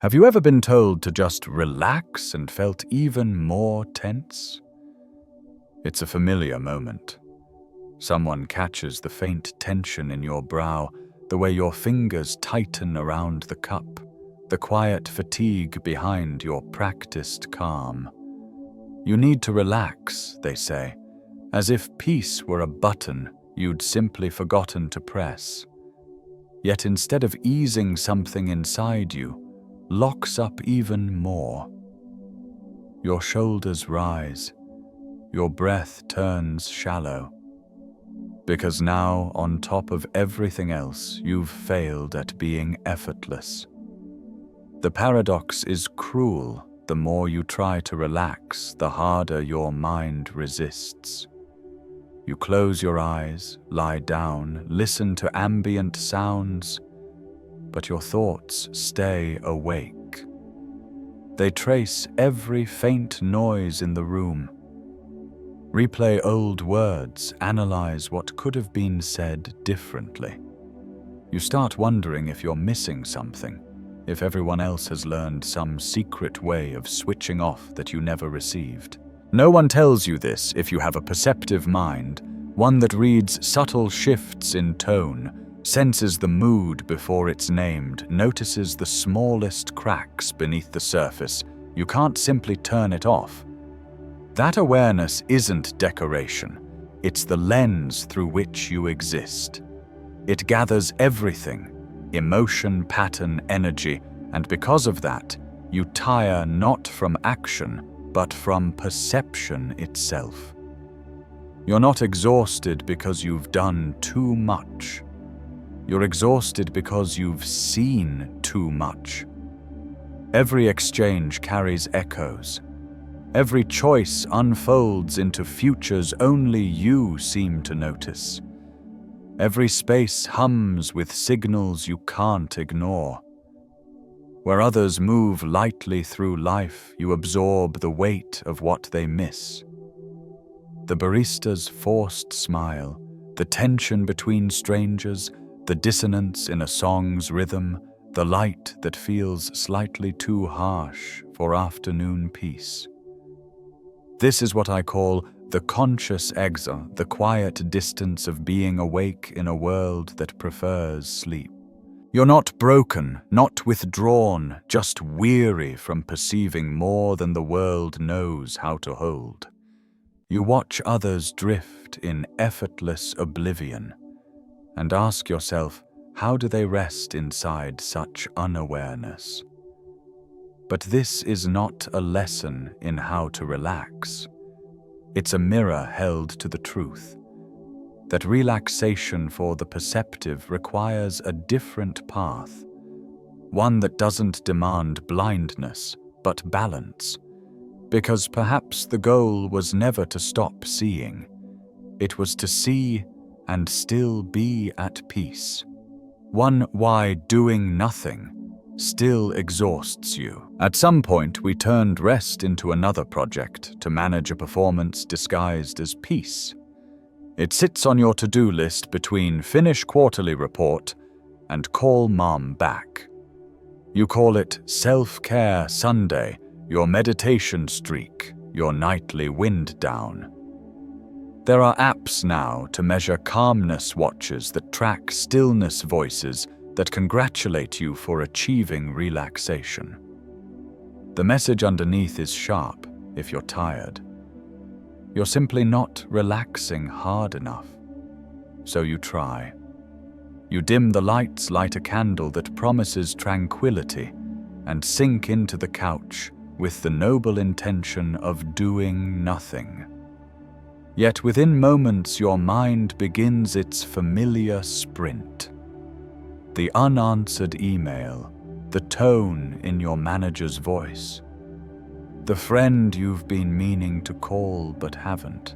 Have you ever been told to just relax and felt even more tense? It's a familiar moment. Someone catches the faint tension in your brow, the way your fingers tighten around the cup, the quiet fatigue behind your practiced calm. You need to relax, they say, as if peace were a button you'd simply forgotten to press. Yet instead of easing something inside you, locks up even more. Your shoulders rise, your breath turns shallow, because now, on top of everything else, you've failed at being effortless. The paradox is cruel. The more you try to relax, the harder your mind resists. You close your eyes, lie down, listen to ambient sounds, but your thoughts stay awake. They trace every faint noise in the room, replay old words, analyze what could have been said differently. You start wondering if you're missing something, if everyone else has learned some secret way of switching off that you never received. No one tells you this if you have a perceptive mind, one that reads subtle shifts in tone, senses the mood before it's named, notices the smallest cracks beneath the surface. You can't simply turn it off. That awareness isn't decoration. It's the lens through which you exist. It gathers everything, emotion, pattern, energy, and because of that, you tire not from action, but from perception itself. You're not exhausted because you've done too much. You're exhausted because you've seen too much. Every exchange carries echoes. Every choice unfolds into futures only you seem to notice. Every space hums with signals you can't ignore. Where others move lightly through life, you absorb the weight of what they miss. The barista's forced smile, the tension between strangers, the dissonance in a song's rhythm, the light that feels slightly too harsh for afternoon peace. This is what I call the conscious exile, the quiet distance of being awake in a world that prefers sleep. You're not broken, not withdrawn, just weary from perceiving more than the world knows how to hold. You watch others drift in effortless oblivion and ask yourself, how do they rest inside such unawareness? But this is not a lesson in how to relax. It's a mirror held to the truth that relaxation for the perceptive requires a different path, one that doesn't demand blindness, but balance, because perhaps the goal was never to stop seeing. It was to see and still be at peace. One why doing nothing still exhausts you. At some point, we turned rest into another project to manage a performance disguised as peace. It sits on your to-do list between finish quarterly report and call mom back. You call it self-care Sunday, your meditation streak, your nightly wind down. There are apps now to measure calmness watches that track stillness voices that congratulate you for achieving relaxation. The message underneath is sharp if you're tired. You're simply not relaxing hard enough. So you try. You dim the lights, light a candle that promises tranquility, and sink into the couch with the noble intention of doing nothing. Yet within moments your mind begins its familiar sprint. The unanswered email, the tone in your manager's voice, the friend you've been meaning to call but haven't,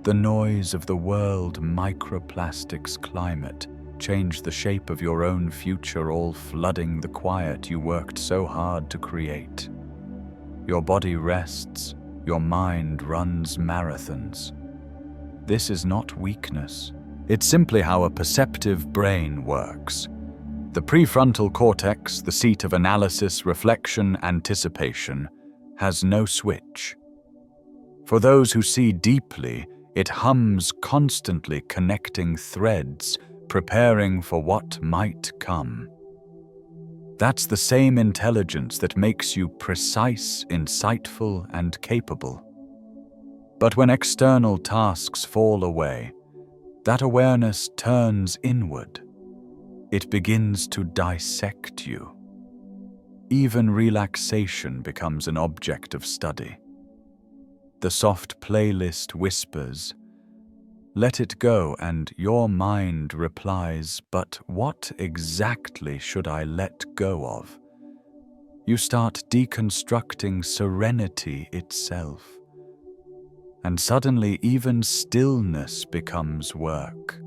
the noise of the world microplastics climate change the shape of your own future, all flooding the quiet you worked so hard to create. Your body rests, your mind runs marathons. This is not weakness. It's simply how a perceptive brain works. The prefrontal cortex, the seat of analysis, reflection, anticipation, has no switch. For those who see deeply, it hums constantly, connecting threads, preparing for what might come. That's the same intelligence that makes you precise, insightful, and capable. But when external tasks fall away, that awareness turns inward. It begins to dissect you. Even relaxation becomes an object of study. The soft playlist whispers, "Let it go," and your mind replies, "But what exactly should I let go of?" You start deconstructing serenity itself. And suddenly even stillness becomes work.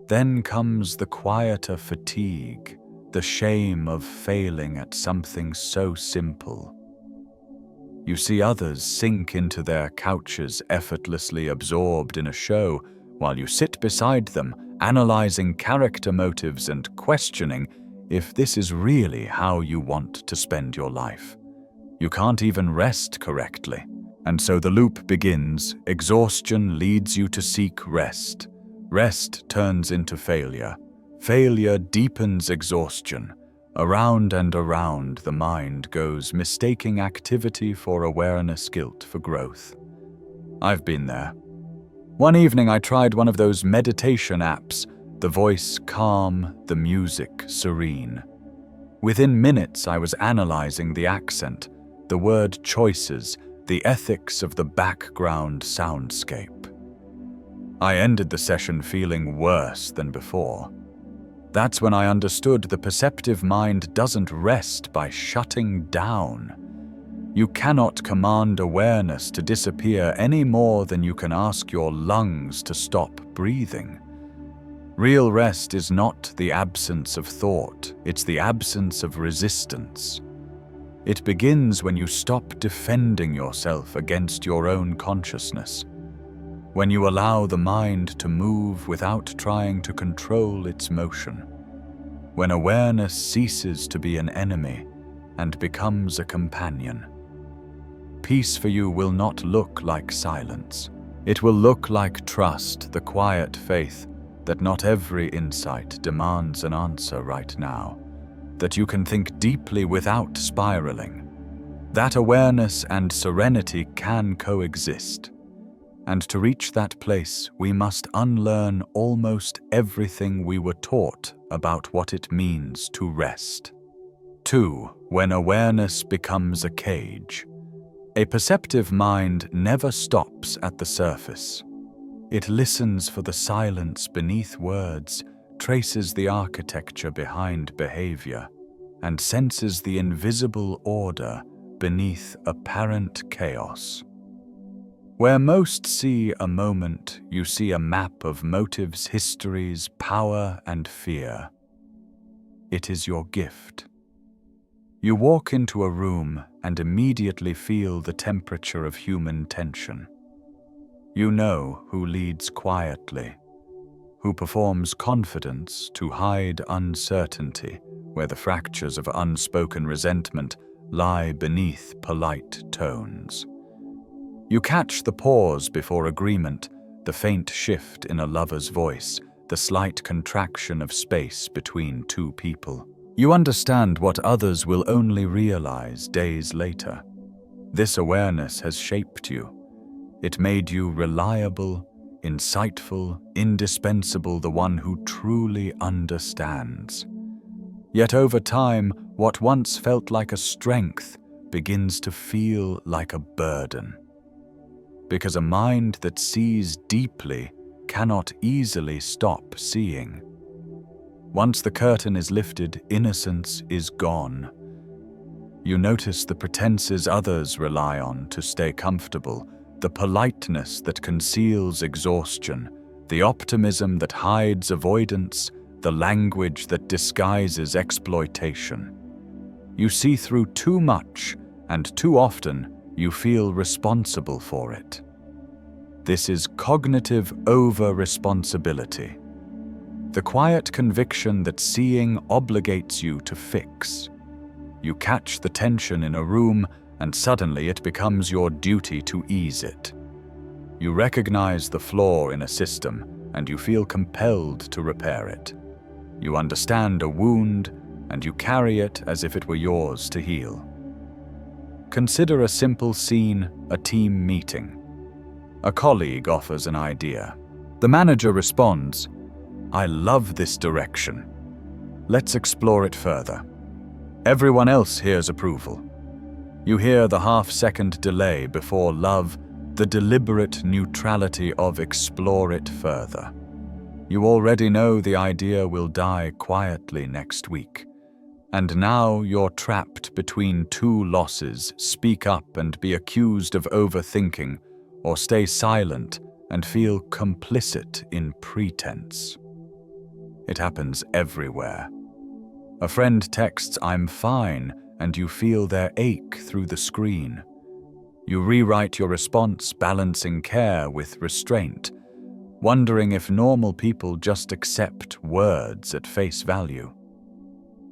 Then comes the quieter fatigue, the shame of failing at something so simple. You see others sink into their couches, effortlessly absorbed in a show, while you sit beside them, analyzing character motives and questioning if this is really how you want to spend your life. You can't even rest correctly. And so the loop begins. Exhaustion leads you to seek rest. Rest turns into failure. Failure deepens exhaustion. Around and around the mind goes, mistaking activity for awareness, guilt for growth. I've been there. One evening I tried one of those meditation apps, the voice calm, the music serene. Within minutes I was analyzing the accent, the word choices, the ethics of the background soundscape. I ended the session feeling worse than before. That's when I understood the perceptive mind doesn't rest by shutting down. You cannot command awareness to disappear any more than you can ask your lungs to stop breathing. Real rest is not the absence of thought, it's the absence of resistance. It begins when you stop defending yourself against your own consciousness, when you allow the mind to move without trying to control its motion, when awareness ceases to be an enemy and becomes a companion. Peace for you will not look like silence. It will look like trust, the quiet faith that not every insight demands an answer right now, that you can think deeply without spiraling. That awareness and serenity can coexist. And to reach that place, we must unlearn almost everything we were taught about what it means to rest. 2. When awareness becomes a cage. A perceptive mind never stops at the surface. It listens for the silence beneath words, traces the architecture behind behavior, and senses the invisible order beneath apparent chaos. Where most see a moment, you see a map of motives, histories, power, and fear. It is your gift. You walk into a room and immediately feel the temperature of human tension. You know who leads quietly, who performs confidence to hide uncertainty, where the fractures of unspoken resentment lie beneath polite tones. You catch the pause before agreement, the faint shift in a lover's voice, the slight contraction of space between two people. You understand what others will only realize days later. This awareness has shaped you. It made you reliable, insightful, indispensable, the one who truly understands. Yet over time, what once felt like a strength begins to feel like a burden. Because a mind that sees deeply cannot easily stop seeing. Once the curtain is lifted, innocence is gone. You notice the pretenses others rely on to stay comfortable, the politeness that conceals exhaustion, the optimism that hides avoidance, the language that disguises exploitation. You see through too much, and too often you feel responsible for it. This is cognitive over-responsibility. The quiet conviction that seeing obligates you to fix. You catch the tension in a room, and suddenly it becomes your duty to ease it. You recognize the flaw in a system, and you feel compelled to repair it. You understand a wound, and you carry it as if it were yours to heal. Consider a simple scene, a team meeting. A colleague offers an idea. The manager responds, "I love this direction. Let's explore it further." Everyone else hears approval. You hear the half-second delay before love, the deliberate neutrality of explore it further. You already know the idea will die quietly next week. And now you're trapped between two losses: speak up and be accused of overthinking, or stay silent and feel complicit in pretense. It happens everywhere. A friend texts, "I'm fine," and you feel their ache through the screen. You rewrite your response, balancing care with restraint, wondering if normal people just accept words at face value.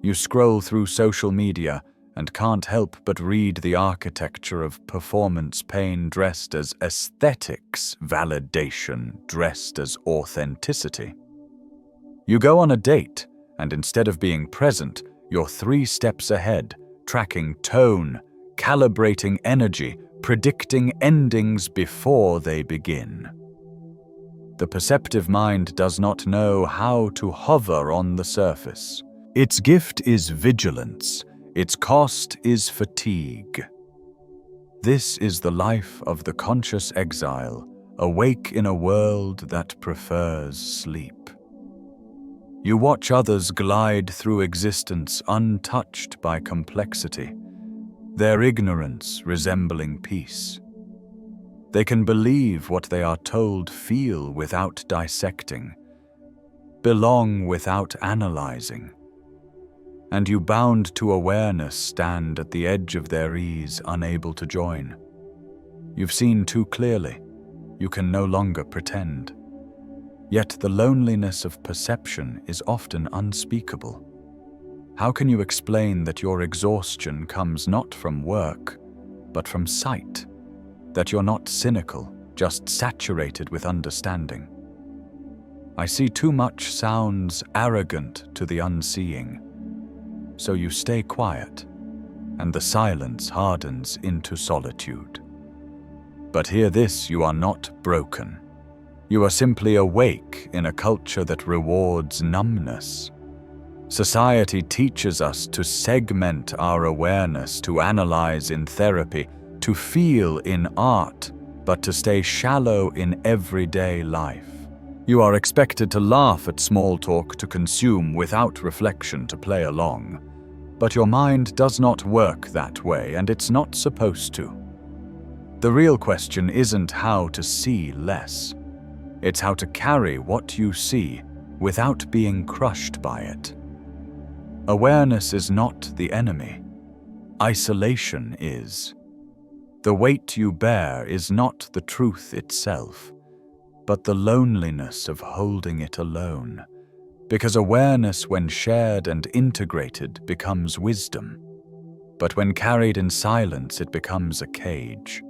You scroll through social media and can't help but read the architecture of performance pain dressed as aesthetics, validation dressed as authenticity. You go on a date, and instead of being present, you're 3 steps ahead, tracking tone, calibrating energy, predicting endings before they begin. The perceptive mind does not know how to hover on the surface. Its gift is vigilance. Its cost is fatigue. This is the life of the conscious exile, awake in a world that prefers sleep. You watch others glide through existence untouched by complexity, their ignorance resembling peace. They can believe what they are told, feel without dissecting, belong without analyzing. And you, bound to awareness, stand at the edge of their ease, unable to join. You've seen too clearly. You can no longer pretend. Yet the loneliness of perception is often unspeakable. How can you explain that your exhaustion comes not from work, but from sight? That you're not cynical, just saturated with understanding? "I see too much" sounds arrogant to the unseeing. So you stay quiet, and the silence hardens into solitude. But hear this, you are not broken. You are simply awake in a culture that rewards numbness. Society teaches us to segment our awareness, to analyze in therapy, to feel in art, but to stay shallow in everyday life. You are expected to laugh at small talk, to consume without reflection, to play along. But your mind does not work that way, and it's not supposed to. The real question isn't how to see less. It's how to carry what you see without being crushed by it. Awareness is not the enemy. Isolation is. The weight you bear is not the truth itself, but the loneliness of holding it alone. Because awareness, when shared and integrated, becomes wisdom. But when carried in silence, it becomes a cage.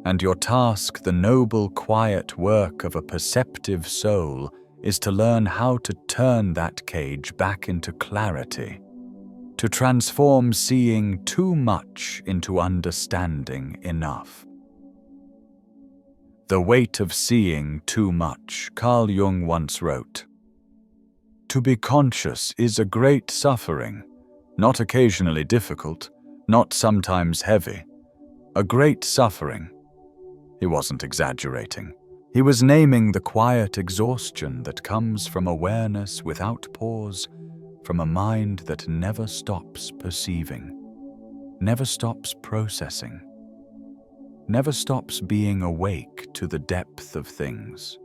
And your task, the noble, quiet work of a perceptive soul, is to learn how to turn that cage back into clarity, to transform seeing too much into understanding enough. The weight of seeing too much, Carl Jung once wrote. To be conscious is a great suffering, not occasionally difficult, not sometimes heavy. A great suffering. He wasn't exaggerating. He was naming the quiet exhaustion that comes from awareness without pause, from a mind that never stops perceiving, never stops processing, never stops being awake to the depth of things.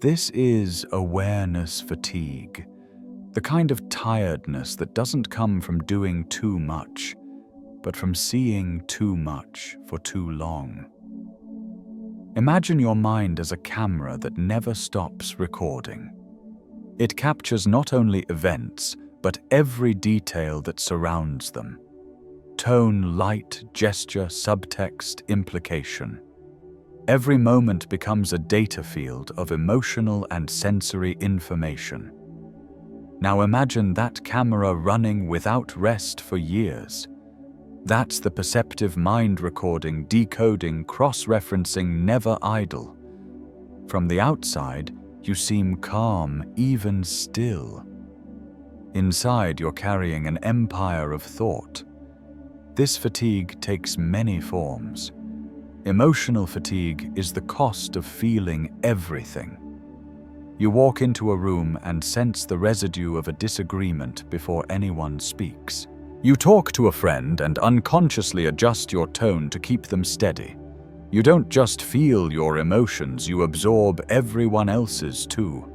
This is awareness fatigue, the kind of tiredness that doesn't come from doing too much, but from seeing too much for too long. Imagine your mind as a camera that never stops recording. It captures not only events, but every detail that surrounds them. Tone, light, gesture, subtext, implication. Every moment becomes a data field of emotional and sensory information. Now imagine that camera running without rest for years. That's the perceptive mind recording, decoding, cross-referencing, never idle. From the outside, you seem calm, even still. Inside, you're carrying an empire of thought. This fatigue takes many forms. Emotional fatigue is the cost of feeling everything. You walk into a room and sense the residue of a disagreement before anyone speaks. You talk to a friend and unconsciously adjust your tone to keep them steady. You don't just feel your emotions, you absorb everyone else's too.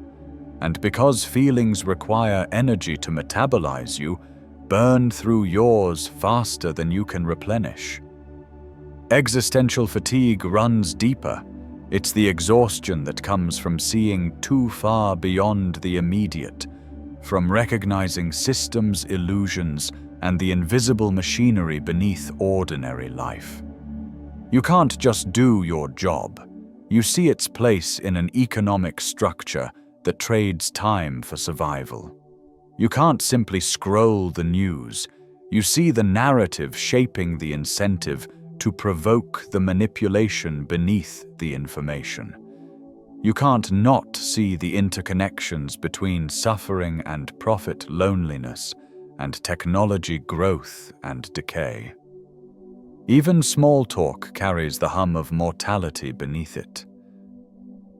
And because feelings require energy to metabolize, you burn through yours faster than you can replenish. Existential fatigue runs deeper. It's the exhaustion that comes from seeing too far beyond the immediate, from recognizing systems, illusions, and the invisible machinery beneath ordinary life. You can't just do your job. You see its place in an economic structure that trades time for survival. You can't simply scroll the news. You see the narrative shaping the incentive to provoke the manipulation beneath the information. You can't not see the interconnections between suffering and profit, loneliness, and technology growth and decay. Even small talk carries the hum of mortality beneath it.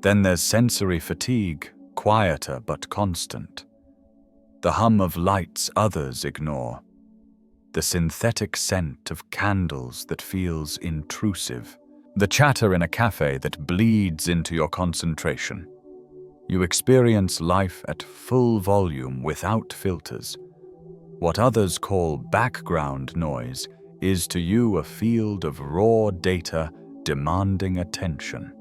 Then there's sensory fatigue, quieter but constant. The hum of lights others ignore. The synthetic scent of candles that feels intrusive. The chatter in a cafe that bleeds into your concentration. You experience life at full volume without filters. What others call background noise is to you a field of raw data demanding attention.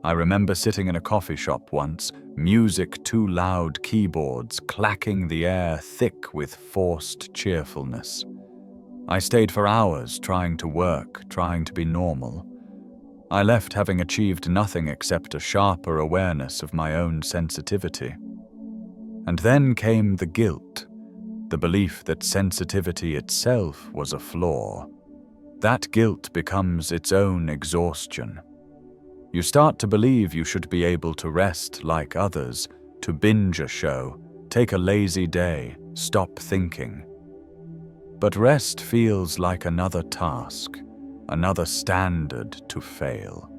I remember sitting in a coffee shop once, music too loud, keyboards clacking the air thick with forced cheerfulness. I stayed for hours trying to work, trying to be normal. I left having achieved nothing except a sharper awareness of my own sensitivity. And then came the guilt, the belief that sensitivity itself was a flaw. That guilt becomes its own exhaustion. You start to believe you should be able to rest like others, to binge a show, take a lazy day, stop thinking. But rest feels like another task, another standard to fail.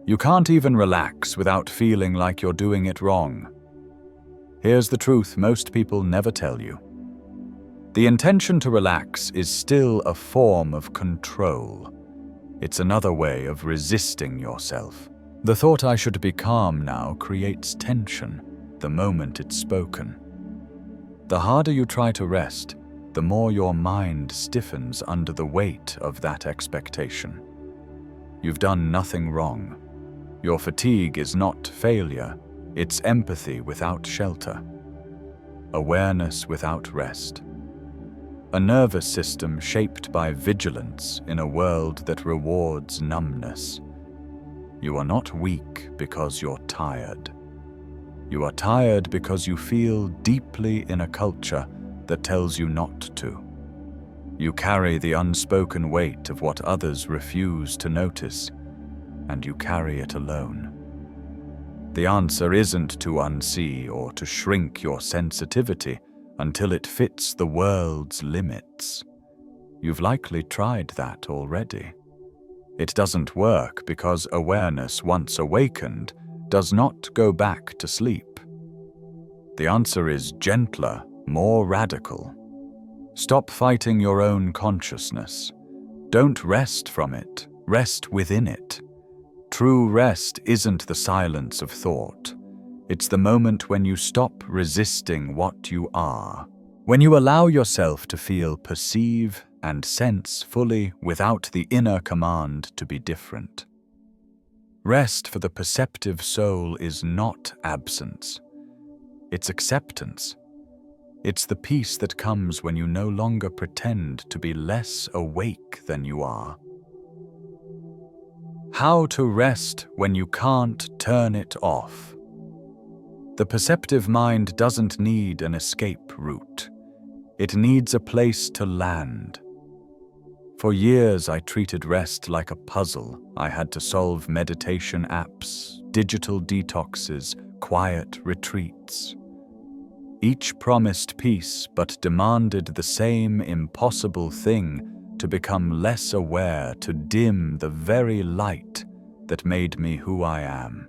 You can't even relax without feeling like you're doing it wrong. Here's the truth most people never tell you. The intention to relax is still a form of control. It's another way of resisting yourself. The thought I should be calm now creates tension the moment it's spoken. The harder you try to rest, the more your mind stiffens under the weight of that expectation. You've done nothing wrong. Your fatigue is not failure, it's empathy without shelter. Awareness without rest. A nervous system shaped by vigilance in a world that rewards numbness. You are not weak because you're tired. You are tired because you feel deeply in a culture that tells you not to. You carry the unspoken weight of what others refuse to notice, and you carry it alone. The answer isn't to unsee or to shrink your sensitivity until it fits the world's limits. You've likely tried that already. It doesn't work because awareness, once awakened, does not go back to sleep. The answer is gentler, more radical. Stop fighting your own consciousness. Don't rest from it, rest within it. True rest isn't the silence of thought. It's the moment when you stop resisting what you are. When you allow yourself to feel, perceive, and sense fully without the inner command to be different. Rest for the perceptive soul is not absence. It's acceptance. It's the peace that comes when you no longer pretend to be less awake than you are. How to rest when you can't turn it off. The perceptive mind doesn't need an escape route. It needs a place to land. For years, I treated rest like a puzzle. I had to solve meditation apps, digital detoxes, quiet retreats. Each promised peace but demanded the same impossible thing: to become less aware, to dim the very light that made me who I am.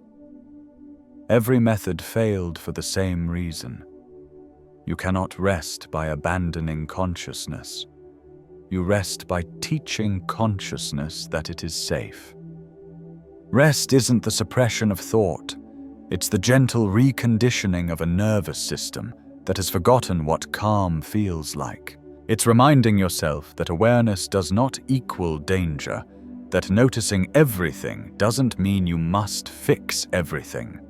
Every method failed for the same reason. You cannot rest by abandoning consciousness. You rest by teaching consciousness that it is safe. Rest isn't the suppression of thought. It's the gentle reconditioning of a nervous system that has forgotten what calm feels like. It's reminding yourself that awareness does not equal danger, that noticing everything doesn't mean you must fix everything.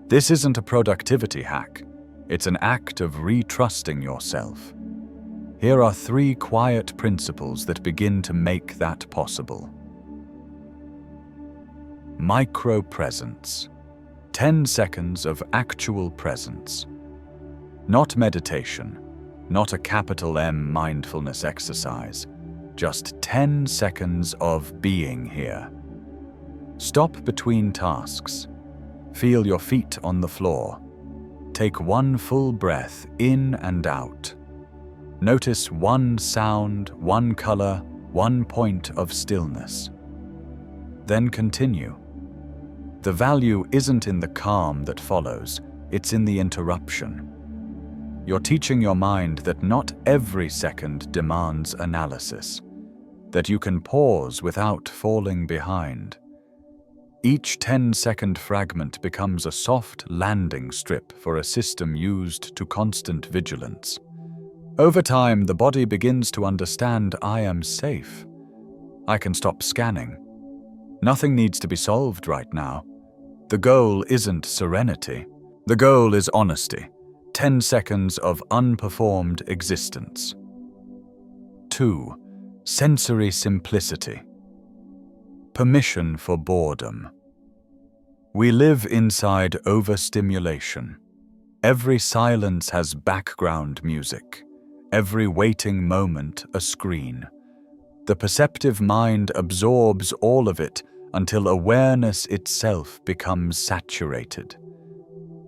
This isn't a productivity hack. It's an act of retrusting yourself. Here are 3 quiet principles that begin to make that possible. Micro-presence. 10 seconds of actual presence. Not meditation, not a capital M mindfulness exercise. Just 10 seconds of being here. Stop between tasks. Feel your feet on the floor. Take 1 full breath in and out. Notice 1 sound, 1 color, 1 point of stillness. Then continue. The value isn't in the calm that follows, it's in the interruption. You're teaching your mind that not every second demands analysis, that you can pause without falling behind. Each 10-second fragment becomes a soft landing strip for a system used to constant vigilance. Over time, the body begins to understand, I am safe. I can stop scanning. Nothing needs to be solved right now. The goal isn't serenity. The goal is honesty. 10 seconds of unperformed existence. 2. Sensory simplicity. Permission for boredom. We live inside overstimulation. Every silence has background music. Every waiting moment a screen. The perceptive mind absorbs all of it until awareness itself becomes saturated.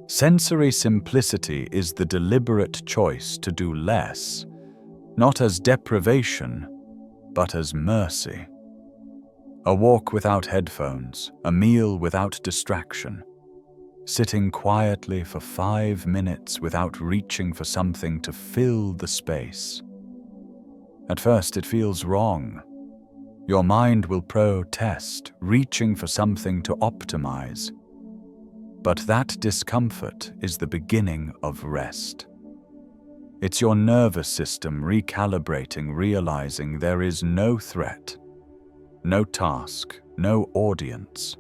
Sensory simplicity is the deliberate choice to do less, not as deprivation, but as mercy. A walk without headphones, a meal without distraction, sitting quietly for 5 minutes without reaching for something to fill the space. At first it feels wrong. Your mind will protest, reaching for something to optimize. But that discomfort is the beginning of rest. It's your nervous system recalibrating, realizing there is no threat, no task, no audience.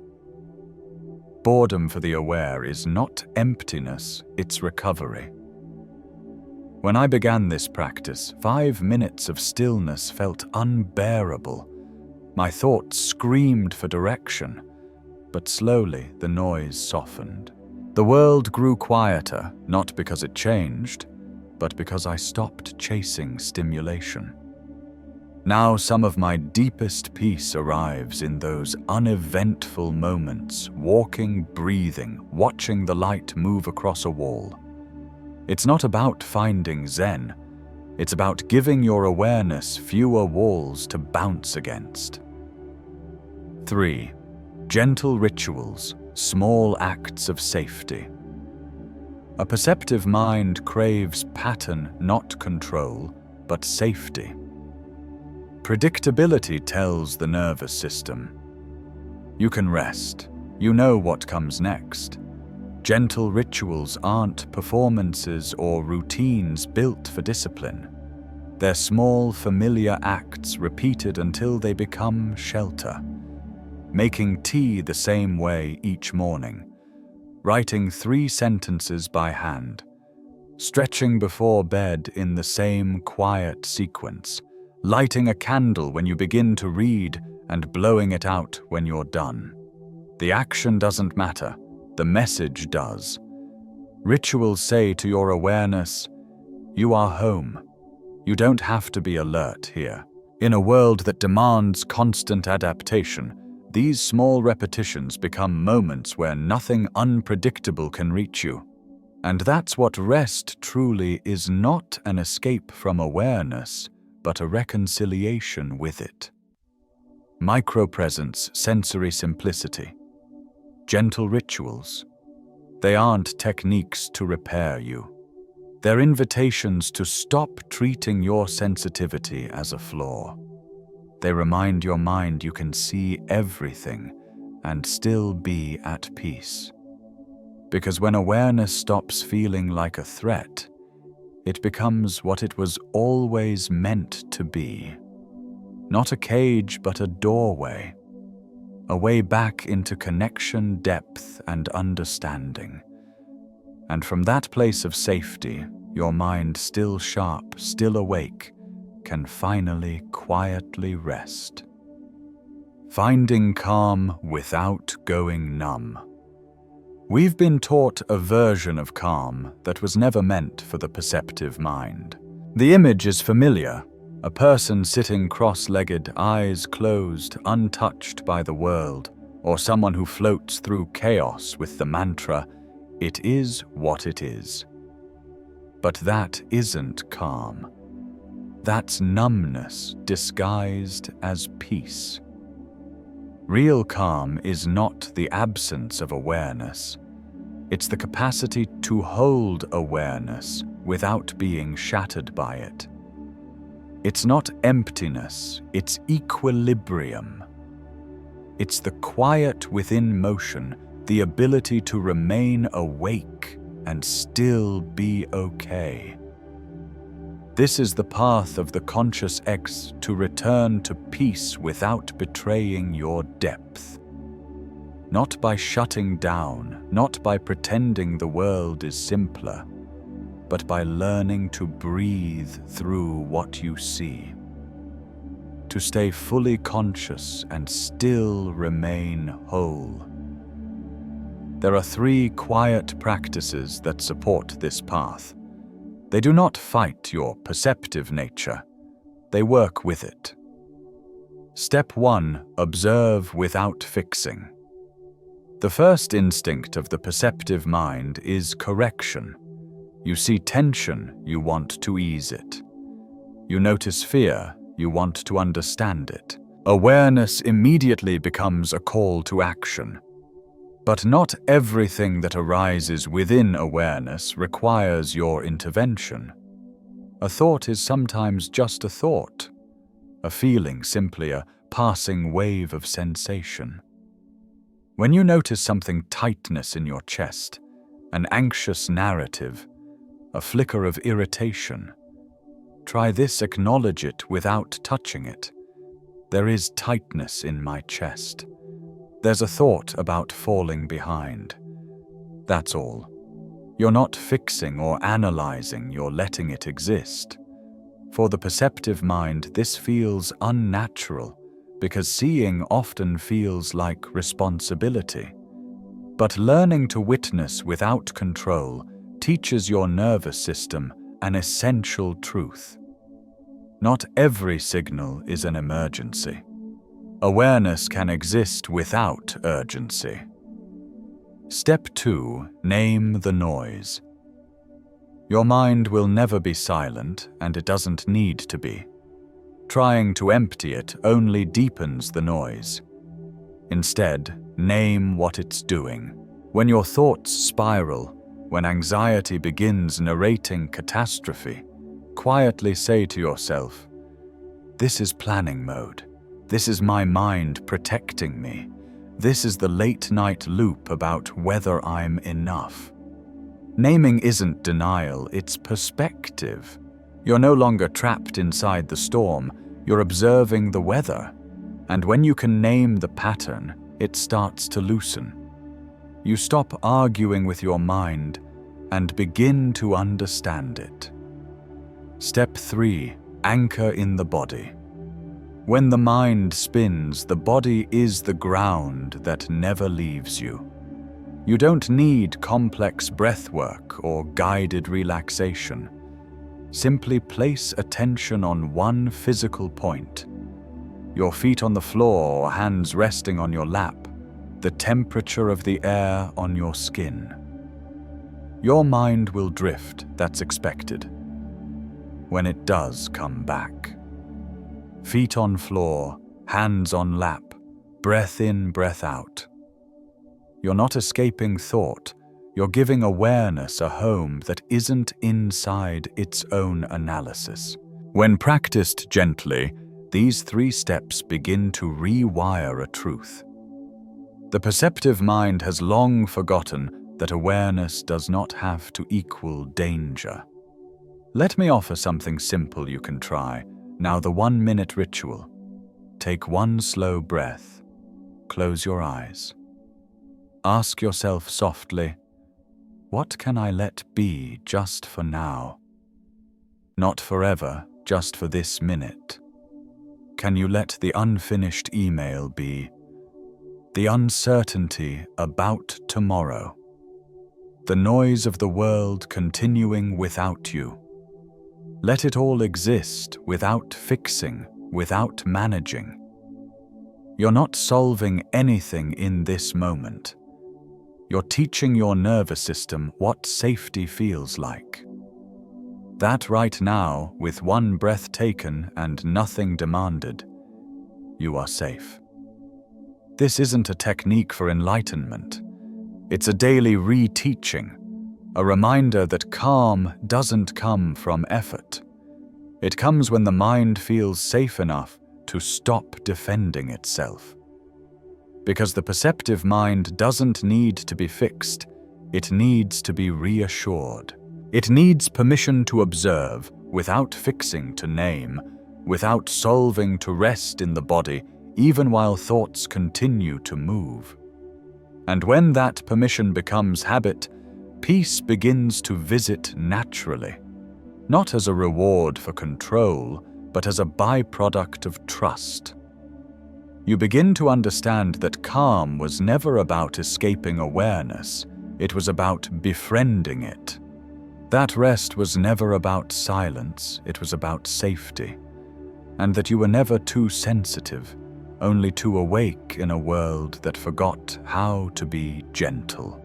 Boredom for the aware is not emptiness, it's recovery. When I began this practice, 5 minutes of stillness felt unbearable. My thoughts screamed for direction, but slowly the noise softened. The world grew quieter, not because it changed, but because I stopped chasing stimulation. Now some of my deepest peace arrives in those uneventful moments, walking, breathing, watching the light move across a wall. It's not about finding Zen. It's about giving your awareness fewer walls to bounce against. 3. Gentle rituals, small acts of safety. A perceptive mind craves pattern, not control, but safety. Predictability tells the nervous system, you can rest, you know what comes next. Gentle rituals aren't performances or routines built for discipline. They're small, familiar acts repeated until they become shelter. Making tea the same way each morning. Writing 3 sentences by hand. stretching before bed in the same quiet sequence, lighting a candle when you begin to read and blowing it out when you're done. The action doesn't matter, the message does. Rituals say to your awareness, "You are home. You don't have to be alert here." In a world that demands constant adaptation, these small repetitions become moments where nothing unpredictable can reach you. And that's what rest truly is, not an escape from awareness, but a reconciliation with it. Micropresence, sensory simplicity. Gentle rituals. They aren't techniques to repair you. They're invitations to stop treating your sensitivity as a flaw. They remind your mind you can see everything and still be at peace. Because when awareness stops feeling like a threat, it becomes what it was always meant to be. Not a cage, but a doorway. A way back into connection, depth, and understanding. And from that place of safety, your mind, still sharp, still awake, can finally quietly rest. Finding calm without going numb. We've been taught a version of calm that was never meant for the perceptive mind. The image is familiar. A person sitting cross-legged, eyes closed, untouched by the world, or someone who floats through chaos with the mantra, "It is what it is." But that isn't calm. That's numbness disguised as peace. Real calm is not the absence of awareness. It's the capacity to hold awareness without being shattered by it. It's not emptiness, it's equilibrium. It's the quiet within motion, the ability to remain awake and still be okay. This is the path of the conscious X to return to peace without betraying your depth. Not by shutting down, not by pretending the world is simpler, but by learning to breathe through what you see. To stay fully conscious and still remain whole. There are 3 quiet practices that support this path. They do not fight your perceptive nature. They work with it. Step 1. Observe without fixing. The first instinct of the perceptive mind is correction. You see tension, you want to ease it. You notice fear, you want to understand it. Awareness immediately becomes a call to action. But not everything that arises within awareness requires your intervention. A thought is sometimes just a thought. A feeling simply a passing wave of sensation. When you notice something, tightness in your chest, an anxious narrative, a flicker of irritation, try this, acknowledge it without touching it. There is tightness in my chest. There's a thought about falling behind. That's all. You're not fixing or analyzing, you're letting it exist. For the perceptive mind, this feels unnatural because seeing often feels like responsibility. But learning to witness without control teaches your nervous system an essential truth. Not every signal is an emergency. Awareness can exist without urgency. Step 2. Name the noise. Your mind will never be silent, and it doesn't need to be. Trying to empty it only deepens the noise. Instead, name what it's doing. When your thoughts spiral, when anxiety begins narrating catastrophe, quietly say to yourself, "This is planning mode. This is my mind protecting me. This is the late-night loop about whether I'm enough." Naming isn't denial, it's perspective. You're no longer trapped inside the storm, you're observing the weather. And when you can name the pattern, it starts to loosen. You stop arguing with your mind, and begin to understand it. Step 3. Anchor in the body. When the mind spins, the body is the ground that never leaves you. You don't need complex breathwork or guided relaxation. Simply place attention on one physical point. Your feet on the floor or hands resting on your lap, the temperature of the air on your skin. Your mind will drift, that's expected. When it does come back. Feet on floor, hands on lap, breath in, breath out. You're not escaping thought, you're giving awareness a home that isn't inside its own analysis. When practiced gently, these 3 steps begin to rewire a truth. The perceptive mind has long forgotten that awareness does not have to equal danger. Let me offer something simple you can try. Now the 1-minute ritual. Take 1 slow breath. Close your eyes. Ask yourself softly, what can I let be just for now? Not forever, just for this minute. Can you let the unfinished email be? The uncertainty about tomorrow. The noise of the world continuing without you. Let it all exist without fixing, without managing. You're not solving anything in this moment. You're teaching your nervous system what safety feels like. That right now, with 1 breath taken and nothing demanded, you are safe. This isn't a technique for enlightenment. It's a daily reteaching, a reminder that calm doesn't come from effort. It comes when the mind feels safe enough to stop defending itself. Because the perceptive mind doesn't need to be fixed, it needs to be reassured. It needs permission to observe, without fixing to name, without solving to rest in the body, even while thoughts continue to move. And when that permission becomes habit, peace begins to visit naturally, not as a reward for control, but as a byproduct of trust. You begin to understand that calm was never about escaping awareness, it was about befriending it. That rest was never about silence, it was about safety, and that you were never too sensitive, only too awake in a world that forgot how to be gentle.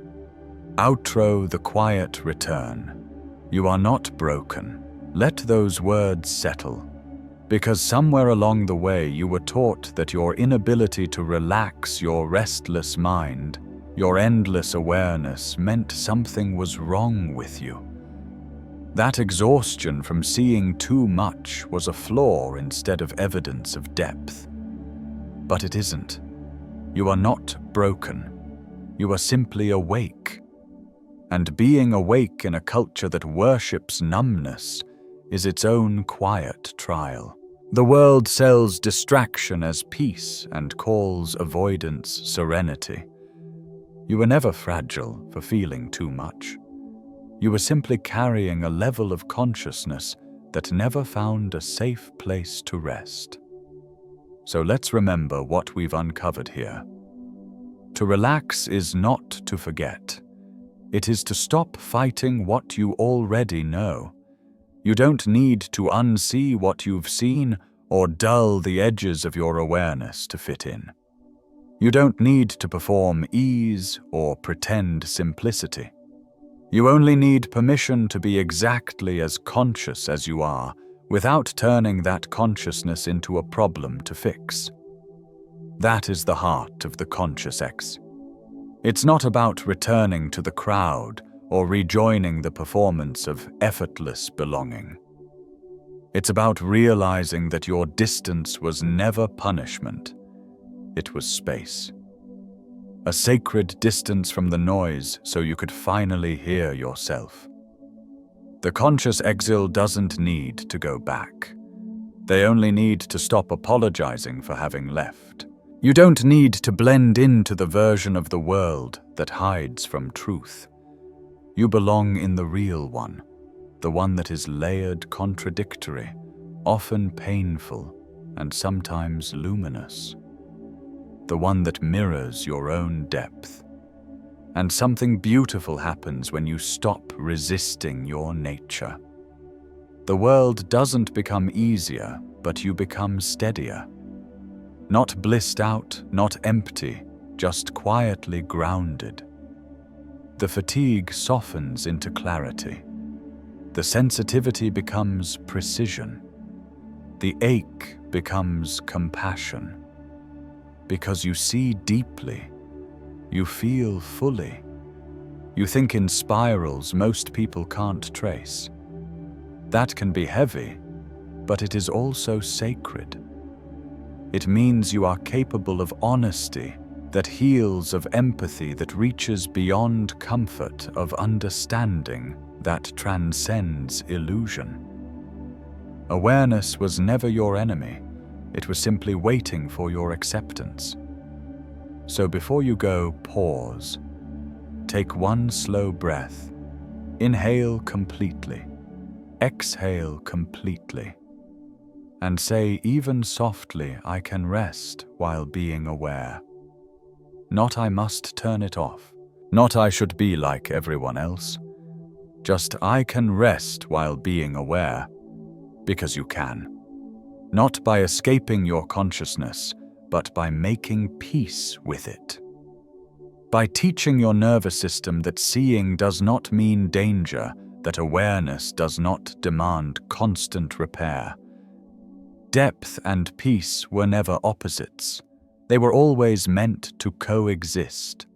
Outro the quiet return. You are not broken. Let those words settle. Because somewhere along the way you were taught that your inability to relax your restless mind, your endless awareness, meant something was wrong with you. That exhaustion from seeing too much was a flaw instead of evidence of depth. But it isn't. You are not broken. You are simply awake. And being awake in a culture that worships numbness is its own quiet trial. The world sells distraction as peace and calls avoidance serenity. You were never fragile for feeling too much. You were simply carrying a level of consciousness that never found a safe place to rest. So let's remember what we've uncovered here. To relax is not to forget. It is to stop fighting what you already know. You don't need to unsee what you've seen or dull the edges of your awareness to fit in. You don't need to perform ease or pretend simplicity. You only need permission to be exactly as conscious as you are, without turning that consciousness into a problem to fix. That is the heart of the conscious X. It's not about returning to the crowd or rejoining the performance of effortless belonging. It's about realizing that your distance was never punishment. It was space. A sacred distance from the noise so you could finally hear yourself. The conscious exile doesn't need to go back. They only need to stop apologizing for having left. You don't need to blend into the version of the world that hides from truth. You belong in the real one, the one that is layered, contradictory, often painful, and sometimes luminous. The one that mirrors your own depth. And something beautiful happens when you stop resisting your nature. The world doesn't become easier, but you become steadier. Not blissed out, not empty, just quietly grounded. The fatigue softens into clarity. The sensitivity becomes precision. The ache becomes compassion. Because you see deeply, you feel fully. You think in spirals most people can't trace. That can be heavy, but it is also sacred. It means you are capable of honesty that heals, of empathy that reaches beyond comfort, of understanding that transcends illusion. Awareness was never your enemy. It was simply waiting for your acceptance. So before you go, pause. Take one slow breath. Inhale completely. Exhale completely. And say even softly, I can rest while being aware. Not I must turn it off. Not I should be like everyone else. Just I can rest while being aware. Because you can. Not by escaping your consciousness, but by making peace with it. By teaching your nervous system that seeing does not mean danger, that awareness does not demand constant repair. Depth and peace were never opposites. They were always meant to coexist.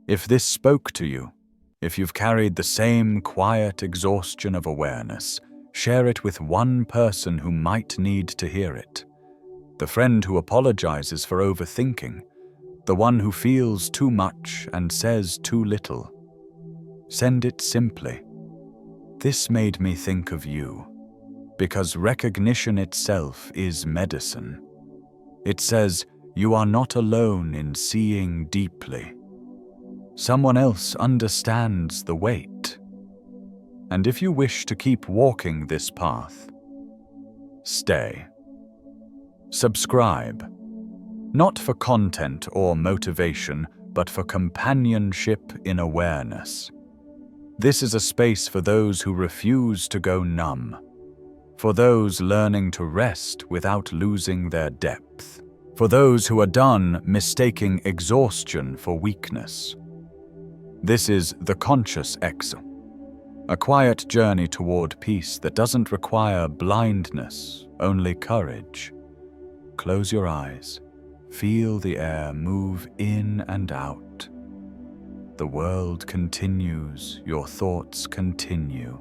If this spoke to you, if you've carried the same quiet exhaustion of awareness, share it with one person who might need to hear it. The friend who apologizes for overthinking, the one who feels too much and says too little. Send it simply. This made me think of you, because recognition itself is medicine. It says, you are not alone in seeing deeply. Someone else understands the weight. And if you wish to keep walking this path, stay. Subscribe. Not for content or motivation, but for companionship in awareness. This is a space for those who refuse to go numb, for those learning to rest without losing their depth, for those who are done mistaking exhaustion for weakness. This is the conscious exile, a quiet journey toward peace that doesn't require blindness, only courage. Close your eyes. Feel the air move in and out. The world continues, your thoughts continue.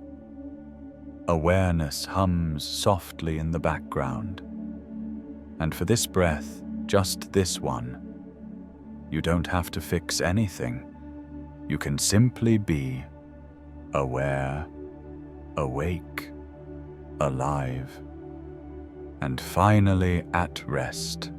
Awareness hums softly in the background. And for this breath, just this one, you don't have to fix anything. You can simply be aware, awake, alive, and finally at rest.